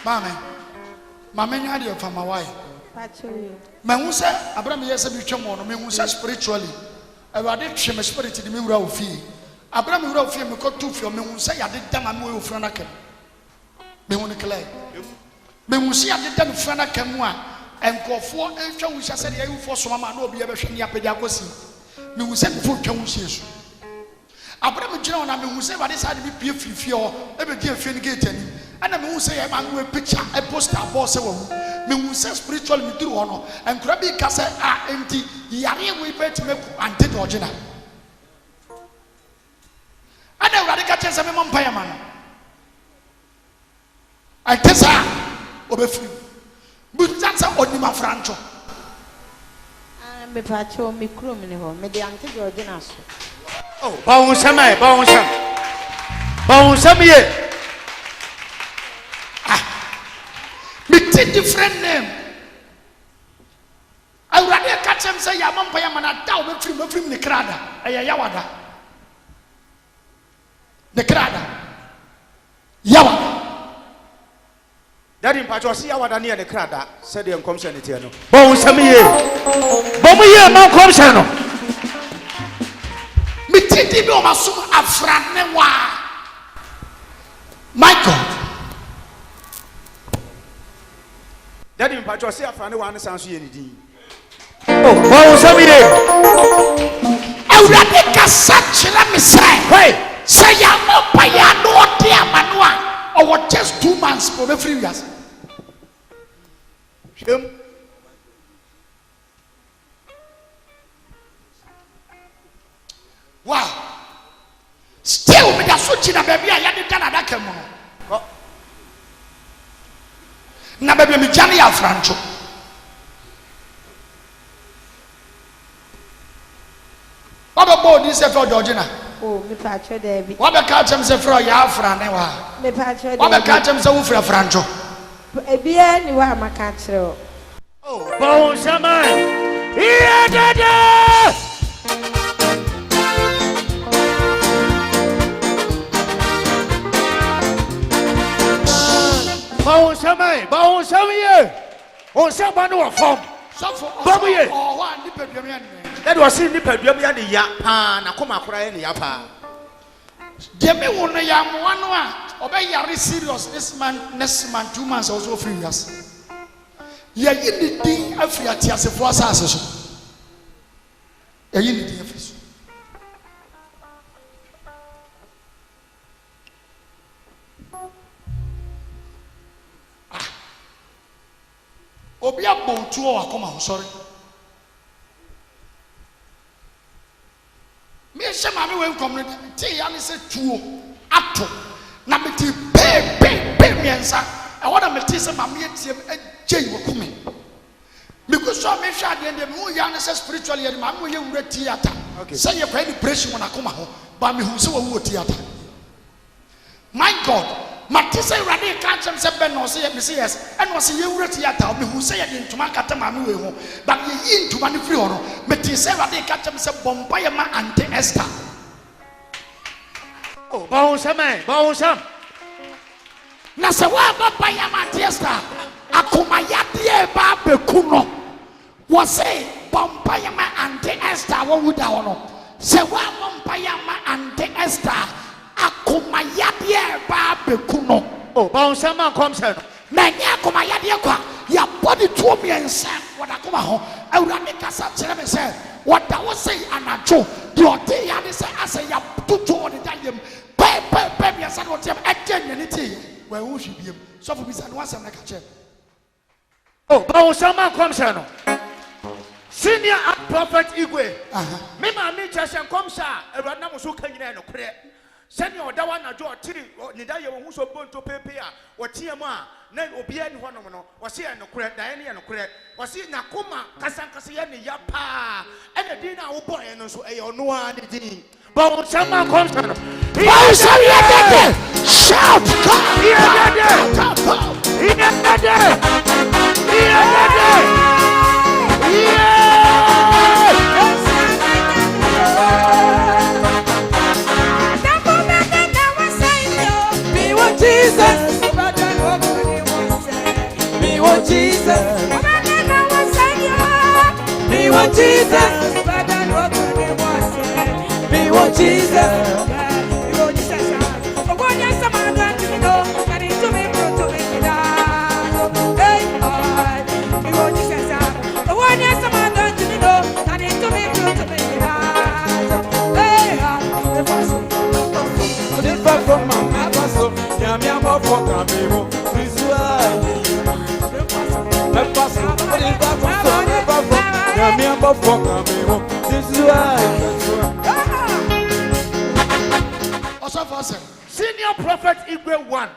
Mama nyadi of my wife. Mengusa, Abraham, yes, a bit more, Mengusa spiritually. I did shame a spirit in the mirror of fee. Abraham, you of him, you got two for Mengusa, I did damn a move of Franaka. Mengunicale. Mengusi, I did damn Franaka, and call for and show which I said, you for some man will be ever shiny up a Yagosi. Mengusa full councils. Abraham John, I mean, who say, but this had to be fear, every dear Finnegated. And I mean, say, I'm going to picture a poster boss. Me who say spiritual me do honor and Krabby Casa are empty. Yari we pay to make anti original. I know radical chance of a vampire man. I tell her, Obe free. But that's a Odima Franco. Me pacho me crew me ho me the anti original. Oh, bounce me. Different name. I would rather catch him say, Yamampaya Manata, from the Krada, a Yawada. The Krada Yawada. That in Patrosia Yawada near the Krada, said the uncomsenitiano. Bounce-a-me, Mount Comsano. Mititi Bomasum Afranewa. My God. That in Patrosia Frano one sounds unity. Oh, bounce-a-me. I would rather such let me say, hey, say Yamampaya no dear Manua, or what just 2 months for the 3 years. Wow. Still with a switch in a baby, I had done that come on. Na baby mi jani ya Franco. What about this for Georgina? Oh, me pacho Debbie. What about catch him say for ya Franewa? Me pacho. What about catch him say for Franco? E bia ni wa makachiro. Oh, bounce-a-man. Yeah, dada. Bounce-a-me. On somebody of form. Bobby. That was in the Pedro Yapa, Nakoma crying Yapa. Demi wona ya moano a obey yari serious this man next month 2 months also 3 years. Ya yini din afri atiasefo asase so. Ya yini din afri so. Obi abontu o akoma ho sorry. Me shema me we community ya ne se tuo ato na me ti pe miensa e wona me ti se ma me tie agye wo kume because so me hwa de me hu ya ne se spiritually ya ma me ye wura theater say ye kwa depression wona akoma ho ba me hu se wo wu theater. My God, matisa rade ka chem se ben no se ye me say yes and no se ye wura theater me hu se ye de ntuma kata ma me we ho but ye yi ntuma ne free hono me ti se rade ka chem se bompa ye ma anti Esther. Oh, bounce-a-man, bounce-a. Na se wa bompa ye ma anti Esther akoma ya de ba bekuno wo se bompa ye ma anti Esther wo wuda hono se wa bompa ye ma anti Esther akoma ya de ba bekuno. Oh, bounce-a-man comes here. Menya akoma ya de kwa ya body to me ensa wada akoma ho awurade kasa kire me se wada wo say anacho de ode ya ne se ase ya tutu ode dayem pe me asa no tem agenya ne ti we hu hwibiem so for bisa no asem na ka che. Oh, bounce-a-man comes here. Senior prophet Igwe. Me ma me chashan comes here. Awurade na mo so kanyina no kre. Senior dawa na jo tiri ni da ye wo so bonto pepe a wo tie mu a na obia ni honom no wo se no kre da ye no kre wo se na koma kasankasa ye ne ya pa ena din na wo boy no so e ono a ne din bounce-a-man comes on Bounce-a-man shout God Jesus. want Jesus. Me want Jesus. Senior prophet Igwe 1.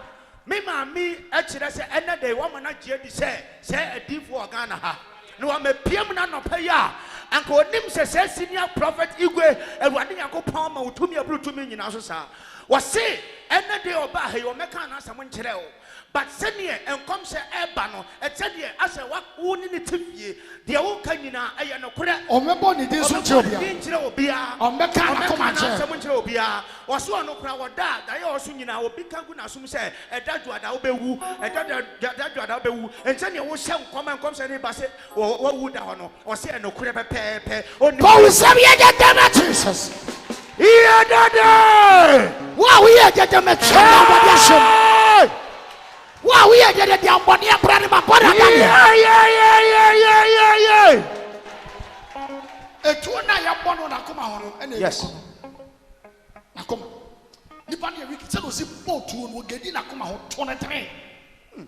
Me mami actually say end day woman na GD say a deep for Ghana ha. No am a PM na no pay ya. Anko nim say senior prophet Igwe Ewurade Yakopon ma utumi abru tumi nyina so sa. Was say end day oba he o meka na asam nkyere o. But senior enkom say eba no etedie ase wa woni ne tifie de wo ka nyina eye no kore omebo ni din so kyerɛ obia omeka na koma kyerɛ asam nkyere obia waso ono kora woda da ye oso nyina obi ka gu na asum say eda duada wo bewu eda duada wo bewu entene wo hyɛ enkom say ne ba se wo wu da ho no o se no kore pepepe oni Paul sabi ye dada Jesus iya dada wa we ye dada me kyerɛ body asom wow, we are getting the money and brand my body. Yeah. A 2 9 born on a come and yes. Nakoma. Nipani week said was it boat to will get in a come 23.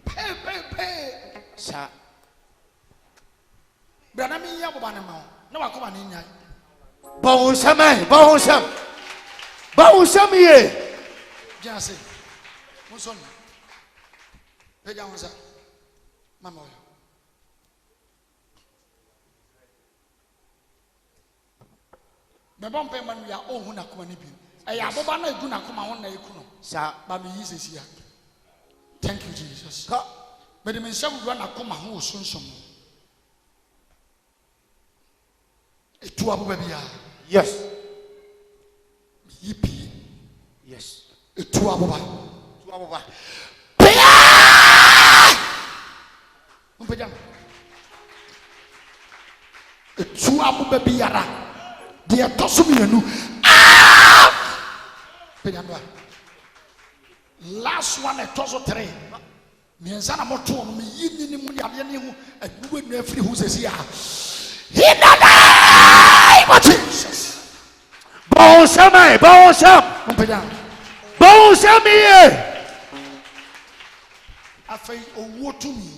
Pay. Sir. Branami Yabanama. No, I come on in. Bawusam ye. Just say, Muson. Peganza, Mamma. The bomb payment we are all who are coming. I have a banner do not come on the Kuno. Sir, but me is here. Thank you, Jesus. But the minister will run a coma who soon some. A 2 hour baby. Yes. Yippee. Yes. A 2 hour. 2 hour. Two abu baby yara. They are tossing me nu. Last one a toss of 3. Me and Sana Moto me yin in the Muni and you would never free who's here. In the name of Jesus. Bawusam. I say, oh, what to me?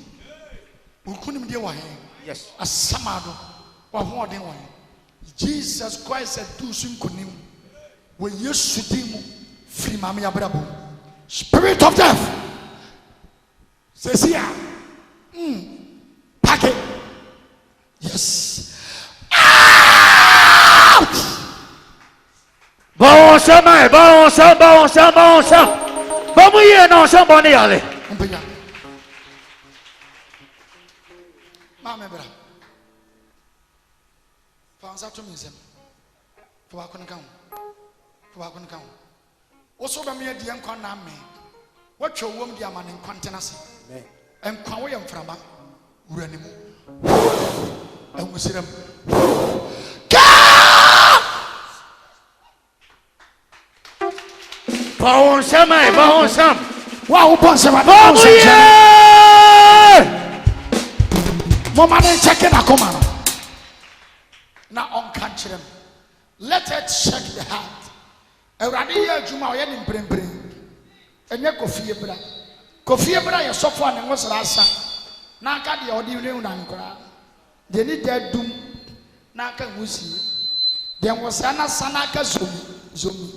Who couldn't be one? Yes, a samado or more than one. Jesus Christ said, do soon kunim. When you shoot him, free Mamma Brabo. Spirit of death. Says here, pack it. Yes. Out! Bawusam. Bamuye no somebody ale. Mamma Bra. Fansa to me, Sam. For I couldn't come. Also, the mere dear Conam me. What your woman, dear man, in continency. And Kway and Frama, Renimu. And we see them. Bawusam. Wow, Bonsam. Mama didn't check it. Now on country them. Let us check the heart. A radia Juma in Brim. And your coffee bra. Coffee bra, your sofa and was rasa. Naka the audio nankra. They need their doom. Naka wusi. There was Anna Sanaka Zumi.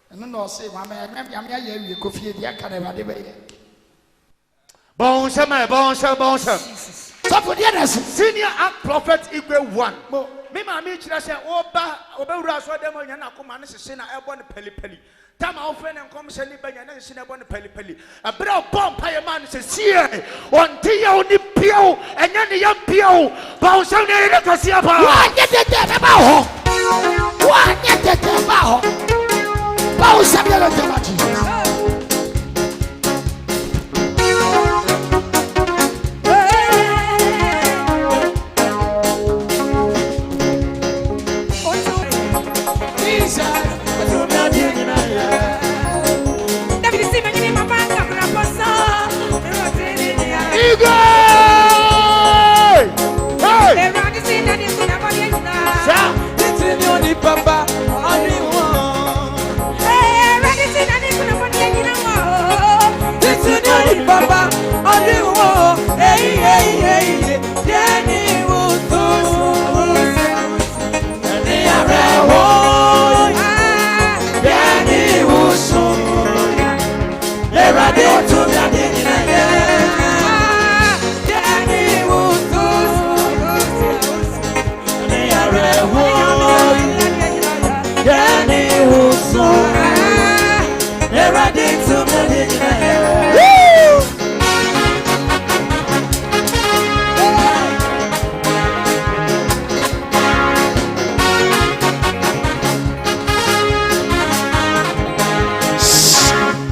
And no say, Mamma, I'm here, coffee, the academy. Bawusam. Senior Act Prophet Igwe 1. Me mami chira say oba wura so dem nya na koma ne sese na ebo ne peli. Tama ofre ne nkom se ni banya na sese na ebo ne peli. Abra bom paye man se sie onti ya oni piao enya ne ya piao ba o se ne ne kasia pa. Wa nye tete ba ho. Ba o se ne te ba ti.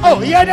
Oh, yeah,